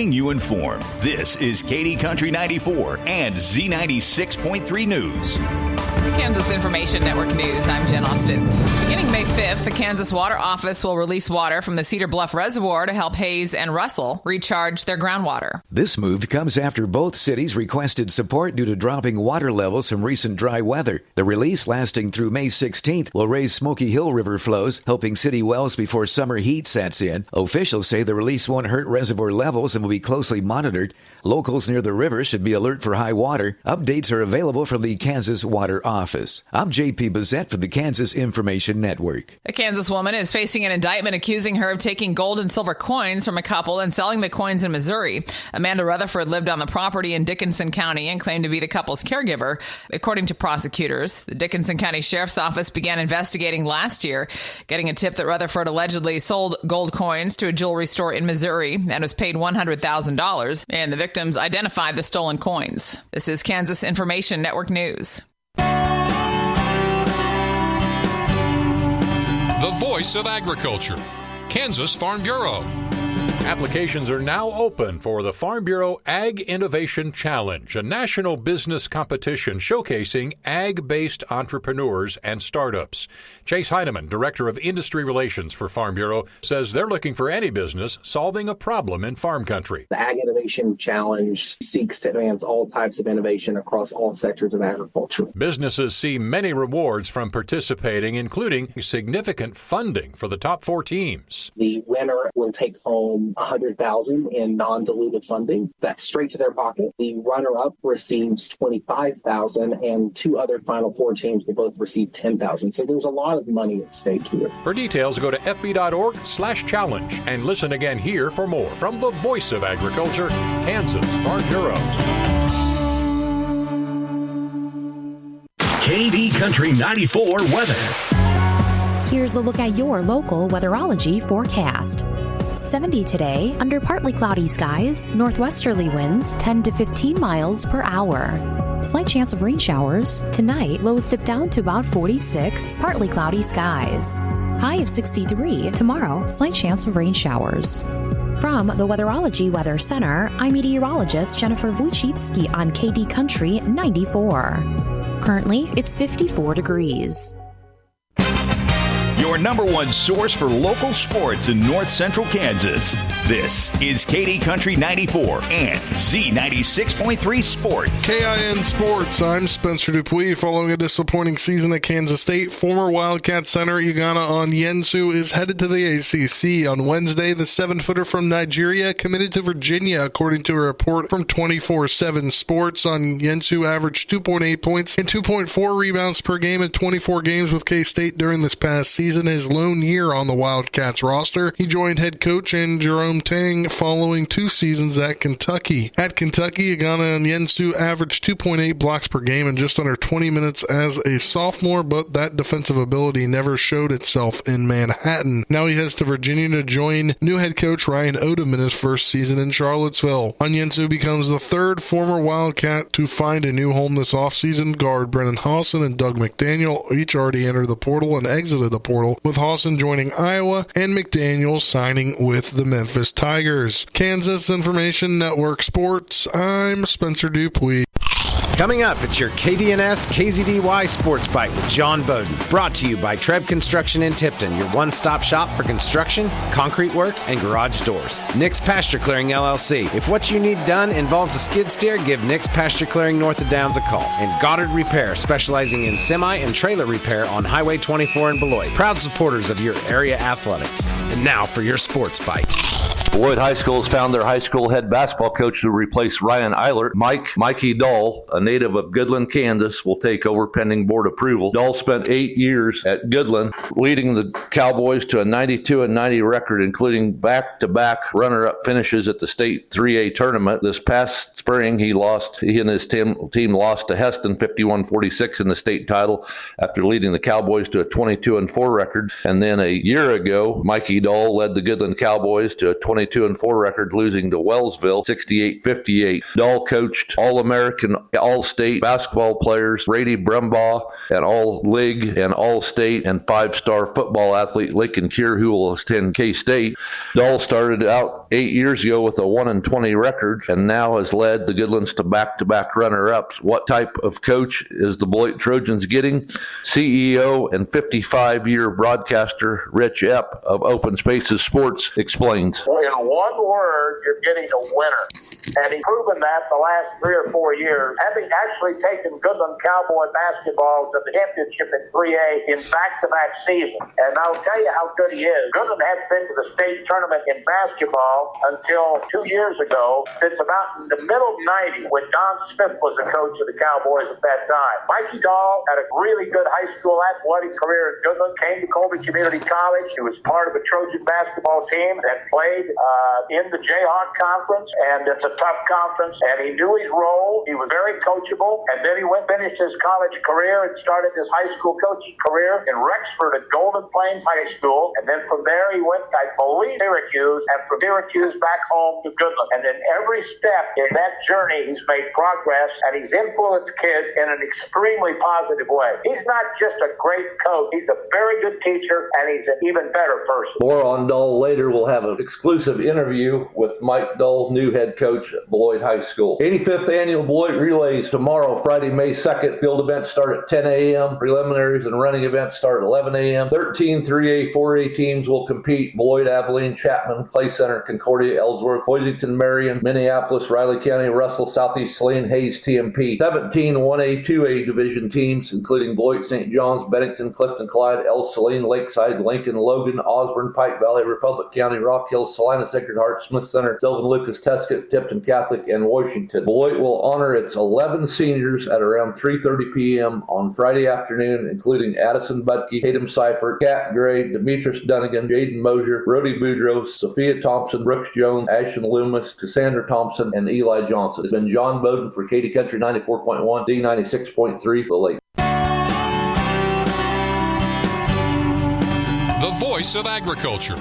keeping you informed. This is KD Country 94 and Z96.3 News. Kansas Information Network News. I'm Jen Austin. Beginning May 5th, the Kansas Water Office will release water from the Cedar Bluff Reservoir to help Hayes and Russell recharge their groundwater. This move comes after both cities requested support due to dropping water levels from recent dry weather. The release, lasting through May 16th, will raise Smoky Hill River flows, helping city wells before summer heat sets in. Officials say the release won't hurt reservoir levels and will be closely monitored. Locals near the river should be alert for high water. Updates are available from the Kansas Water Office. I'm J.P. Bazette for the Kansas Information Network. A Kansas woman is facing an indictment accusing her of taking gold and silver coins from a couple and selling the coins in Missouri. Amanda Rutherford lived on the property in Dickinson County and claimed to be the couple's caregiver. According to prosecutors, the Dickinson County Sheriff's Office began investigating last year, getting a tip that Rutherford allegedly sold gold coins to a jewelry store in Missouri and was paid $100,000, and the victims identified the stolen coins. This is Kansas Information Network News. The voice of agriculture, Kansas Farm Bureau. Applications are now open for the Farm Bureau Ag Innovation Challenge, a national business competition showcasing ag-based entrepreneurs and startups. Chase Heineman, Director of Industry Relations for Farm Bureau, says they're looking for any business solving a problem in farm country. The Ag Innovation Challenge seeks to advance all types of innovation across all sectors of agriculture. Businesses see many rewards from participating, including significant funding for the top 4 teams. The winner will take home $100,000 in non-dilutive funding. That's straight to their pocket. The runner-up receives $25,000, and 2 other Final Four teams will both receive $10,000. So there's a lot of money at stake here. For details, go to fb.org/challenge and listen again here for more from the voice of agriculture, Kansas Farm Bureau. KD Country 94 weather. Here's a look at your local weatherology forecast. 70 today, under partly cloudy skies, northwesterly winds 10 to 15 miles per hour. Slight chance of rain showers. Tonight, lows dip down to about 46, partly cloudy skies. High of 63. Tomorrow, slight chance of rain showers. From the Weatherology Weather Center, I'm meteorologist Jennifer Wojcicki on KD Country 94. Currently, it's 54 degrees. Your number one source for local sports in north central Kansas. This is KD Country 94 and Z96.3 Sports. KIN Sports, I'm Spencer Dupuis. Following a disappointing season at Kansas State, former Wildcat center Ugana Onyensu is headed to the ACC. On Wednesday, the 7-footer from Nigeria committed to Virginia, according to a report from 24/7 Sports. Onyensu averaged 2.8 points and 2.4 rebounds per game in 24 games with K-State during this past season. His lone year on the Wildcats roster. He joined head coach and Jerome Tang following 2 seasons at Kentucky. At Kentucky, Ugana Onyensu averaged 2.8 blocks per game in just under 20 minutes as a sophomore, but that defensive ability never showed itself in Manhattan. Now he heads to Virginia to join new head coach Ryan Odom in his first season in Charlottesville. Onyensu becomes the 3rd former Wildcat to find a new home this offseason. Guard Brennan Hawson and Doug McDaniel each already entered the portal and exited the portal, with Hawson joining Iowa and McDaniel signing with the Memphis Tigers. Kansas Information Network Sports, I'm Spencer Dupuis. Coming up, it's your KDNS KZDY Sports Bite with John Bowden. Brought to you by Treb Construction in Tipton, your one-stop shop for construction, concrete work, and garage doors. Nick's Pasture Clearing LLC. If what you need done involves a skid steer, give Nick's Pasture Clearing North of Downs a call. And Goddard Repair, specializing in semi and trailer repair on Highway 24 in Beloit. Proud supporters of your area athletics. And now for your Sports Bite. Beloit High School has found their high school head basketball coach to replace Ryan Eilert. Mikey Dahl, a native of Goodland, Kansas, will take over pending board approval. Dahl spent 8 years at Goodland, leading the Cowboys to a 92-90 record, including back-to-back runner-up finishes at the state 3A tournament. This past spring, he and his team lost to Heston 51-46 in the state title after leading the Cowboys to a 22-4 record. And then a year ago, Mikey Dahl led the Goodland Cowboys to a 20 22-4 record, losing to Wellsville 68-58. Dahl coached All-American, All-State basketball players Brady Brumbaugh, and All-League and All-State and 5-star football athlete Lincoln Kier, who will attend K-State. Dahl started out 8 years ago with a 1-20 record and now has led the Goodlands to back-to-back runner-ups. What type of coach is the Beloit Trojans getting? CEO and 55-year broadcaster Rich Epp of Open Spaces Sports explains. In one word, you're getting a winner. And he's proven that the last 3 or 4 years, having actually taken Goodland Cowboy basketball to the championship in 3A in back-to-back seasons. And I'll tell you how good he is. Goodland hadn't been to the state tournament in basketball until 2 years ago. It's about in the middle of 90 when Don Smith was the coach of the Cowboys at that time. Mikey Dahl had a really good high school athletic career at Goodland, came to Colby Community College. He was part of a Trojan basketball team that played in the Jayhawk Conference, and it's a tough conference, and he knew his role. He was very coachable, and then he finished his college career and started his high school coaching career in Rexford at Golden Plains High School, and then from there he went, I believe, Syracuse, and from Syracuse back home to Goodland. And then every step in that journey, he's made progress, and he's influenced kids in an extremely positive way. He's not just a great coach, he's a very good teacher, and he's an even better person. More on Dahl later. We'll have an exclusive interview with Mike Dahl's new head coach at Beloit High School. 85th Annual Beloit Relays tomorrow, Friday, May 2nd. Field events start at 10 a.m. Preliminaries and running events start at 11 a.m. 13 3A, 4A teams will compete. Beloit, Abilene, Chapman, Clay Center, Concordia, Ellsworth, Boisington, Marion, Minneapolis, Riley County, Russell, Southeast Saline, Hayes, TMP. 17 1A, 2A division teams, including Beloit, St. John's, Bennington, Clifton, Clyde, El Saline, Lakeside, Lincoln, Logan, Osborne, Pike Valley, Republic County, Rock Hill, Salina, Sacred Heart, Smith Center, Sylvan, Lucas, Tuscott, Tipton Catholic, and Washington. Beloit will honor its 11 seniors at around 3:30 p.m. on Friday afternoon, including Addison Budke, Tatum Seifert, Kat Gray, Demetrius Dunnigan, Jaden Mosier, Brody Boudreaux, Sophia Thompson, Brooks Jones, Ashton Loomis, Cassandra Thompson, and Eli Johnson. It's been John Bowden for Katy Country 94.1, D96.3, Beloit. The Voice of Agriculture,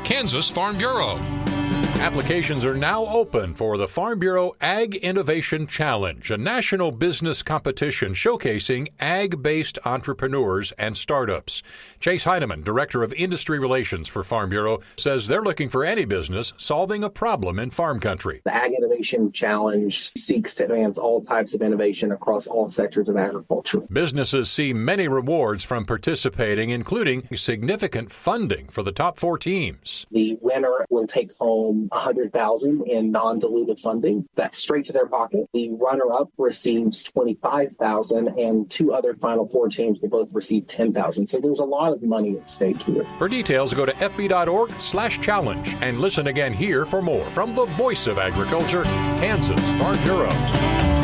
Kansas Farm Bureau. Applications are now open for the Farm Bureau Ag Innovation Challenge, a national business competition showcasing ag-based entrepreneurs and startups. Chase Heineman, Director of Industry Relations for Farm Bureau, says they're looking for any business solving a problem in farm country. The Ag Innovation Challenge seeks to advance all types of innovation across all sectors of agriculture. Businesses see many rewards from participating, including significant funding for the top 4 teams. The winner will take home $100,000 in non-dilutive funding. That's straight to their pocket. The runner-up receives $25,000, and 2 other Final Four teams will both receive $10,000. So there's a lot of money at stake here. For details, go to fb.org/challenge and listen again here for more from the Voice of Agriculture, Kansas Farm Bureau.